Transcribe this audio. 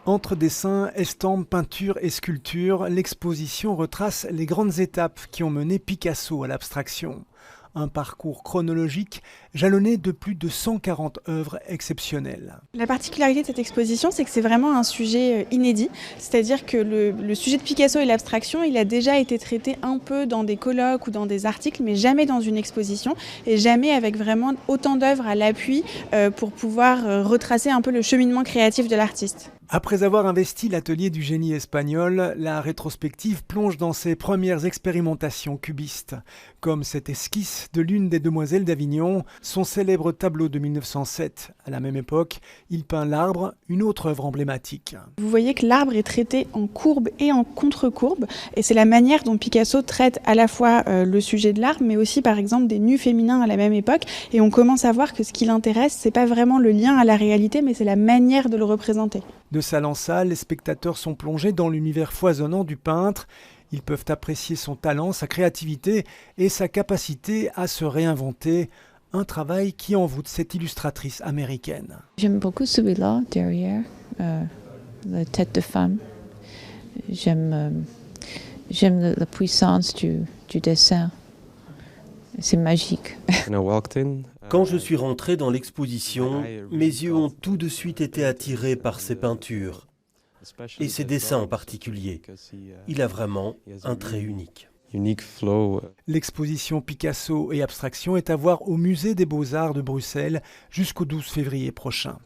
Entre dessins, estampes, peintures et sculptures, l'exposition retrace les grandes étapes qui ont mené Picasso à l'abstraction. Un parcours chronologique jalonné de plus de 140 œuvres exceptionnelles. La particularité de cette exposition, c'est que c'est vraiment un sujet inédit. C'est-à-dire que le sujet de Picasso et l'abstraction, il a déjà été traité un peu dans des colloques ou dans des articles, mais jamais dans une exposition et jamais avec vraiment autant d'œuvres à l'appui pour pouvoir retracer un peu le cheminement créatif de l'artiste. Après avoir investi l'atelier du génie espagnol, la rétrospective plonge dans ses premières expérimentations cubistes, comme cette esquisse de l'une des demoiselles d'Avignon, son célèbre tableau de 1907. À la même époque, il peint l'arbre, une autre œuvre emblématique. Vous voyez que l'arbre est traité en courbe et en contre-courbe, et c'est la manière dont Picasso traite à la fois le sujet de l'arbre, mais aussi par exemple des nus féminins à la même époque, et on commence à voir que ce qui l'intéresse, c'est pas vraiment le lien à la réalité, mais c'est la manière de le représenter. De salle en salle, les spectateurs sont plongés dans l'univers foisonnant du peintre. Ils peuvent apprécier son talent, sa créativité et sa capacité à se réinventer. Un travail qui envoûte cette illustratrice américaine. J'aime beaucoup celui-là, derrière, la tête de femme. J'aime la puissance du dessin. C'est magique. Quand je suis rentré dans l'exposition, mes yeux ont tout de suite été attirés par ses peintures, et ses dessins en particulier. Il a vraiment un trait unique. L'exposition Picasso et Abstraction est à voir au Musée des Beaux-Arts de Bruxelles jusqu'au 12 février prochain.